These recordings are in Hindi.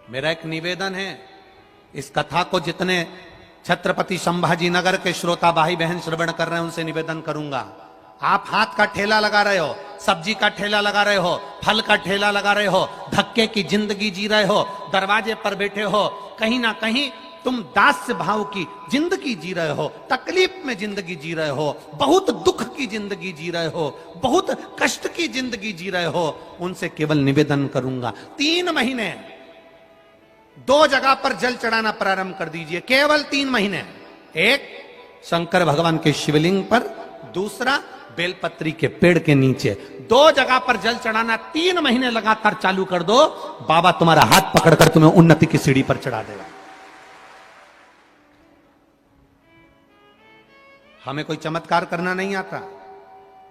मेरा एक निवेदन है, इस कथा को जितने छत्रपति संभाजी नगर के श्रोता भाई बहन श्रवण कर रहे हैं उनसे निवेदन करूंगा, आप हाथ का ठेला लगा रहे हो, सब्जी का ठेला लगा रहे हो, फल का ठेला लगा रहे हो, धक्के की जिंदगी जी रहे हो, दरवाजे पर बैठे हो, कहीं ना कहीं तुम दास्य भाव की जिंदगी जी रहे हो, तकलीफ में जिंदगी जी रहे हो, बहुत दुख की जिंदगी जी रहे हो, बहुत कष्ट की जिंदगी जी रहे हो, उनसे केवल निवेदन करूंगा 3 महीने 2 जगह पर जल चढ़ाना प्रारंभ कर दीजिए, केवल 3 महीने। एक शंकर भगवान के शिवलिंग पर, दूसरा बेलपत्री के पेड़ के नीचे, 2 जगह पर जल चढ़ाना 3 महीने लगातार चालू कर दो, बाबा तुम्हारा हाथ पकड़कर तुम्हें उन्नति की सीढ़ी पर चढ़ा देगा। हमें कोई चमत्कार करना नहीं आता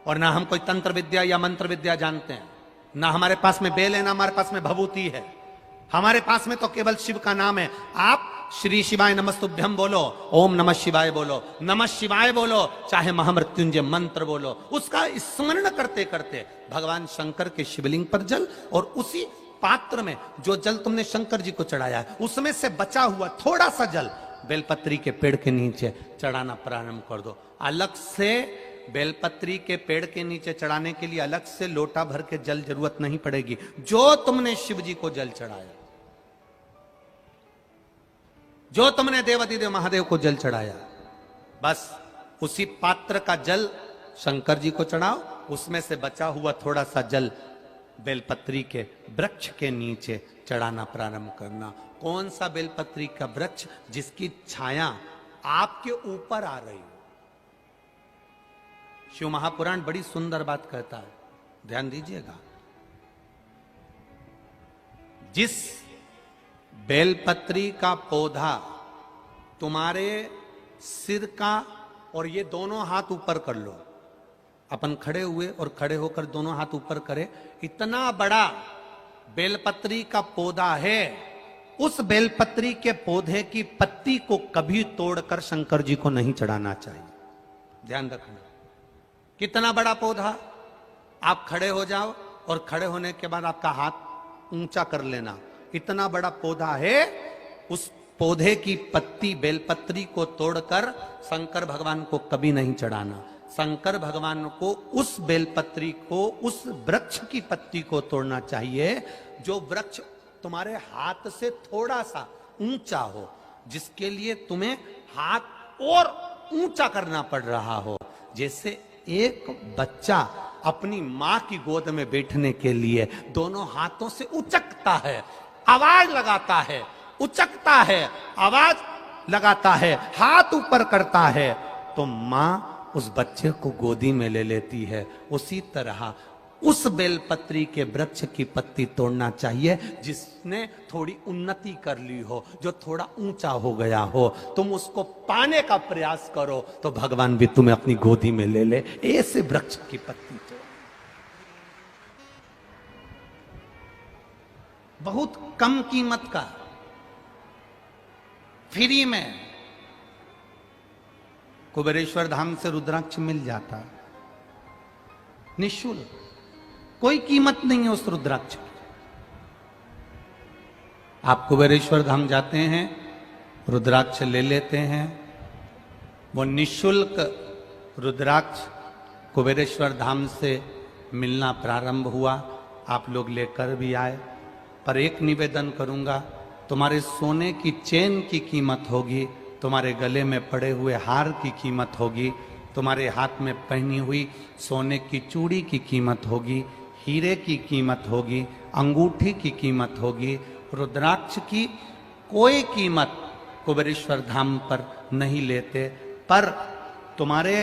और ना हम कोई तंत्र विद्या या मंत्र विद्या जानते हैं, ना हमारे पास में बेल है, ना हमारे पास में भभूति है, हमारे पास में तो केवल शिव का नाम है। आप श्री शिवाय नमस्तुभ्यम बोलो, ओम नमः शिवाय बोलो, नमः शिवाय बोलो, चाहे महामृत्युंजय मंत्र बोलो, उसका स्मरण करते करते भगवान शंकर के शिवलिंग पर जल और उसी पात्र में जो जल तुमने शंकर जी को चढ़ाया है उसमें से बचा हुआ थोड़ा सा जल बेलपत्री के पेड़ के नीचे चढ़ाना प्रारंभ कर दो। अलग से बेलपत्री के पेड़ के नीचे चढ़ाने के लिए अलग से लोटा भर के जल जरूरत नहीं पड़ेगी। जो तुमने शिव जी को जल चढ़ाया, जो तुमने देवाधिदेव महादेव को जल चढ़ाया, बस उसी पात्र का जल शंकर जी को चढ़ाओ, उसमें से बचा हुआ थोड़ा सा जल बेलपत्री के वृक्ष के नीचे चढ़ाना प्रारंभ करना। कौन सा बेलपत्री का वृक्ष? जिसकी छाया आपके ऊपर आ रही हो। शिव महापुराण बड़ी सुंदर बात कहता है, ध्यान दीजिएगा। जिस बेलपत्री का पौधा तुम्हारे सिर का, और ये दोनों हाथ ऊपर कर लो, अपन खड़े हुए और खड़े होकर दोनों हाथ ऊपर करें, इतना बड़ा बेलपत्री का पौधा है, उस बेलपत्री के पौधे की पत्ती को कभी तोड़कर शंकर जी को नहीं चढ़ाना चाहिए। ध्यान रखना, कितना बड़ा पौधा। आप खड़े हो जाओ और खड़े होने के बाद आपका हाथ ऊंचा कर लेना, इतना बड़ा पौधा है, उस पौधे की पत्ती बेलपत्री को तोड़कर शंकर भगवान को कभी नहीं चढ़ाना। शंकर भगवान को उस बेलपत्री को, उस वृक्ष की पत्ती को तोड़ना चाहिए जो वृक्ष तुम्हारे हाथ से थोड़ा सा ऊंचा हो, जिसके लिए तुम्हें हाथ और ऊंचा करना पड़ रहा हो। जैसे एक बच्चा अपनी मां की गोद में बैठने के लिए दोनों हाथों से उचकता है, आवाज लगाता है, उचकता है, आवाज लगाता है, हाथ ऊपर करता है, तो मां उस बच्चे को गोदी में ले लेती है। उसी तरह उस बेलपत्री के वृक्ष की पत्ती तोड़ना चाहिए जिसने थोड़ी उन्नति कर ली हो, जो थोड़ा ऊंचा हो गया हो। तुम उसको पाने का प्रयास करो तो भगवान भी तुम्हें अपनी गोदी में ले ले। ऐसे वृक्ष की पत्ती तोड़, बहुत कम कीमत का, फ्री में कुबेरेश्वर धाम से रुद्राक्ष मिल जाता, निःशुल्क, कोई कीमत नहीं है उस रुद्राक्ष की। आप कुबेरेश्वर धाम जाते हैं, रुद्राक्ष ले लेते हैं, वो निःशुल्क रुद्राक्ष कुबेरेश्वर धाम से मिलना प्रारंभ हुआ, आप लोग लेकर भी आए। पर एक निवेदन करूंगा, तुम्हारे सोने की चेन की कीमत होगी, तुम्हारे गले में पड़े हुए हार की कीमत होगी, तुम्हारे हाथ में पहनी हुई सोने की चूड़ी की कीमत होगी, हीरे की कीमत होगी, अंगूठी की कीमत होगी। रुद्राक्ष की कोई कीमत कुबेरेश्वर धाम पर नहीं लेते, पर तुम्हारे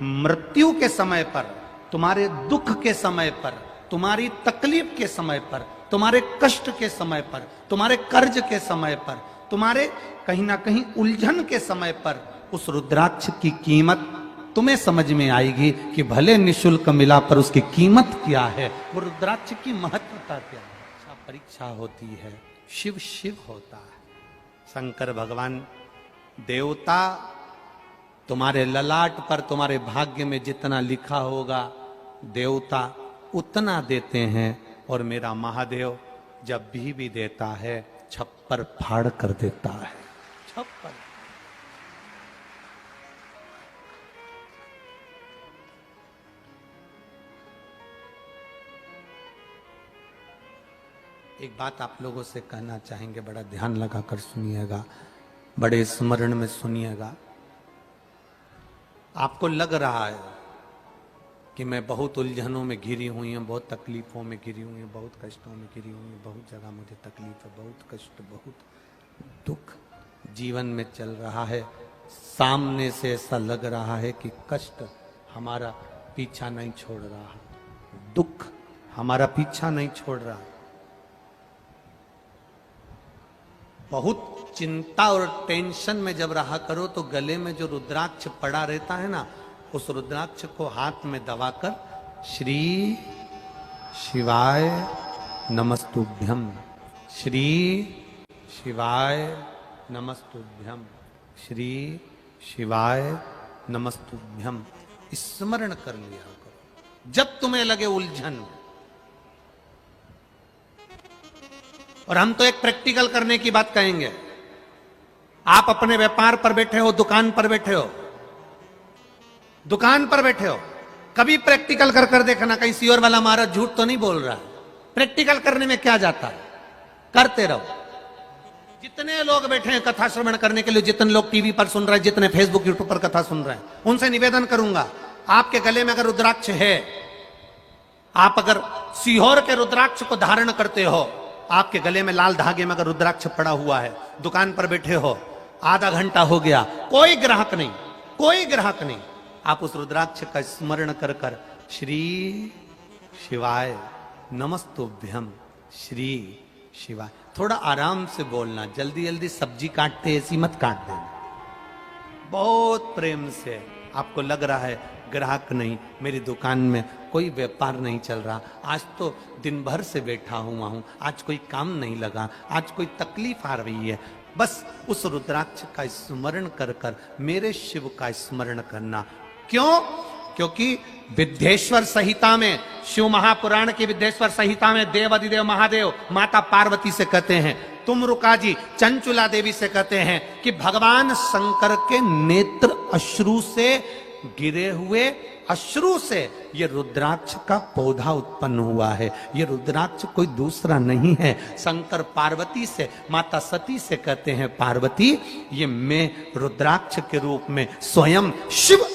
मृत्यु के समय पर, तुम्हारे दुख के समय पर, तुम्हारी तकलीफ के समय पर, तुम्हारे कष्ट के समय पर, तुम्हारे कर्ज के समय पर, तुम्हारे कहीं ना कहीं उलझन के समय पर उस रुद्राक्ष की कीमत तुम्हें समझ में आएगी कि भले निःशुल्क मिला पर उसकी कीमत क्या है, वो रुद्राक्ष की महत्वता क्या है। परीक्षा होती है, शिव शिव होता है। शंकर भगवान देवता तुम्हारे ललाट पर, तुम्हारे भाग्य में जितना लिखा होगा देवता उतना देते हैं, और मेरा महादेव जब भी देता है छप्पर फाड़ कर देता है। छप्पर। एक बात आप लोगों से कहना चाहेंगे, बड़ा ध्यान लगाकर सुनिएगा, बड़े स्मरण में सुनिएगा। आपको लग रहा है कि मैं बहुत उलझनों में घिरी हुई हूँ, बहुत तकलीफों में घिरी हुई हूँ, बहुत कष्टों में घिरी हुई हूँ, बहुत जगह मुझे तकलीफ है, बहुत कष्ट, बहुत दुख जीवन में चल रहा है। सामने से ऐसा लग रहा है कि कष्ट हमारा पीछा नहीं छोड़ रहा, दुख हमारा पीछा नहीं छोड़ रहा। बहुत चिंता और टेंशन में जब रहा करो तो गले में जो रुद्राक्ष पड़ा रहता है ना, उस रुद्राक्ष को हाथ में दबाकर श्री शिवाय नमस्तुभ्यम, श्री शिवाय नमस्तुभ्यम, श्री शिवाय नमस्तुभ्यम स्मरण कर लिया करो जब तुम्हें लगे उलझन। और हम तो एक प्रैक्टिकल करने की बात कहेंगे। आप अपने व्यापार पर बैठे हो, दुकान पर बैठे हो, दुकान पर बैठे हो, कभी प्रैक्टिकल कर कर देखना कहीं सीओर वाला महाराज झूठ तो नहीं बोल रहा है। प्रैक्टिकल करने में क्या जाता है, करते रहो। जितने लोग बैठे हैं कथा श्रवण करने के लिए, जितने लोग टीवी पर सुन रहे हैं, जितने फेसबुक यूट्यूब पर कथा सुन रहे हैं, उनसे निवेदन करूंगा, आपके गले में अगर रुद्राक्ष है, आप अगर सीहोर के रुद्राक्ष को धारण करते हो, आपके गले में लाल धागे में अगर रुद्राक्ष पड़ा हुआ है, दुकान पर बैठे हो, आधा घंटा हो गया, कोई ग्राहक नहीं, कोई ग्राहक नहीं, आप उस रुद्राक्ष का स्मरण कर कर श्री शिवाय नमस्तुभ्यम, श्री शिवाय। थोड़ा आराम से बोलना, जल्दी जल्दी सब्जी काटते ऐसी मत काट देना, बहुत प्रेम से। आपको लग रहा है ग्राहक नहीं, मेरी दुकान में कोई व्यापार नहीं चल रहा, आज तो दिन भर से बैठा हुआ हूं, आज कोई काम नहीं लगा, आज कोई तकलीफ आ रही है, बस उस रुद्राक्ष का स्मरण कर कर मेरे शिव का स्मरण करना। क्यों? क्योंकि विद्येश्वर संहिता में, शिव महापुराण की विद्येश्वर संहिता में देव अधिदेव महादेव माता पार्वती से कहते हैं, तुम रुका जी चंचुला देवी से कहते हैं कि भगवान शंकर के नेत्र अश्रु से गिरे हुए अश्रु से ये रुद्राक्ष का पौधा उत्पन्न हुआ है। ये रुद्राक्ष कोई दूसरा नहीं है। शंकर पार्वती से, माता सती से कहते हैं, पार्वती ये मैं रुद्राक्ष के रूप में स्वयं शिव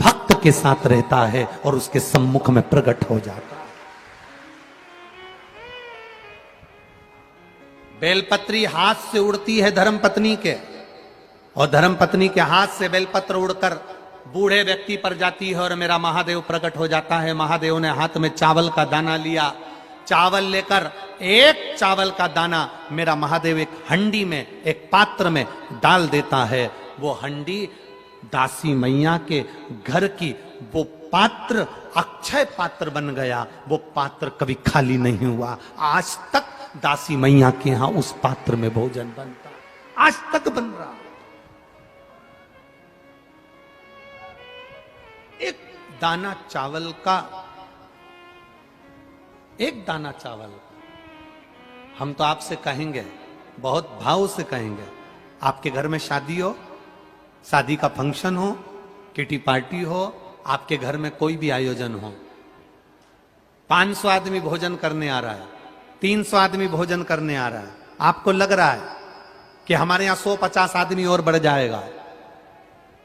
भक्त के साथ रहता है और उसके सम्मुख में प्रकट हो जाता है। बेलपत्री हाथ से उड़ती है धर्मपत्नी के, और धर्मपत्नी के हाथ से बेलपत्र उड़कर बूढ़े व्यक्ति पर जाती है और मेरा महादेव प्रकट हो जाता है। महादेव ने हाथ में चावल का दाना लिया, चावल लेकर एक चावल का दाना मेरा महादेव एक हंडी में, एक पात्र में डाल देता है। वो हंडी दासी मैया के घर की, वो पात्र अक्षय पात्र बन गया। वो पात्र कभी खाली नहीं हुआ। आज तक दासी मैया के यहां उस पात्र में भोजन बनता, आज तक बन रहा। एक दाना चावल का, एक दाना चावल, हम तो आपसे कहेंगे, बहुत भाव से कहेंगे, आपके घर में शादी हो, शादी का फंक्शन हो, किटी पार्टी हो, आपके घर में कोई भी आयोजन हो, 500 आदमी भोजन करने आ रहा है, 300 आदमी भोजन करने आ रहा है, आपको लग रहा है कि हमारे यहां 150 आदमी और बढ़ जाएगा,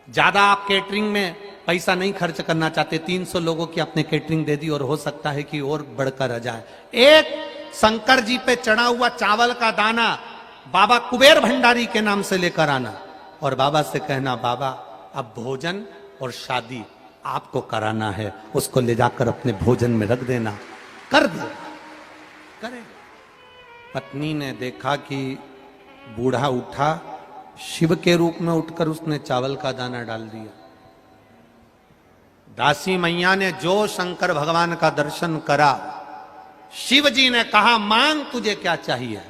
ज्यादा आप केटरिंग में पैसा नहीं खर्च करना चाहते, 300 लोगों की आपने केटरिंग दे दी और हो सकता है कि और बढ़कर आ जाए। एक शंकर जी पे चढ़ा हुआ चावल का दाना बाबा कुबेर भंडारी के नाम से लेकर आना और बाबा से कहना, बाबा अब भोजन और शादी आपको कराना है, उसको ले जाकर अपने भोजन में रख देना। कर दे, करे। पत्नी ने देखा कि बूढ़ा उठा, शिव के रूप में उठकर उसने चावल का दाना डाल दिया। दासी मैया ने जो शंकर भगवान का दर्शन करा, शिव जी ने कहा, मांग तुझे क्या चाहिए।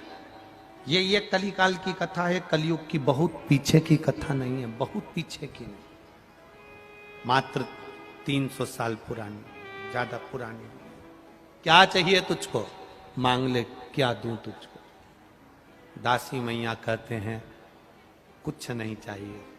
ये कलिकाल की कथा है, कलयुग की बहुत पीछे की कथा नहीं है, बहुत पीछे की नहीं, मात्र 300 साल पुरानी, ज्यादा पुरानी। क्या चाहिए तुझको, मांग ले, क्या दूं तुझको। दासी मैया कहते हैं कुछ नहीं चाहिए।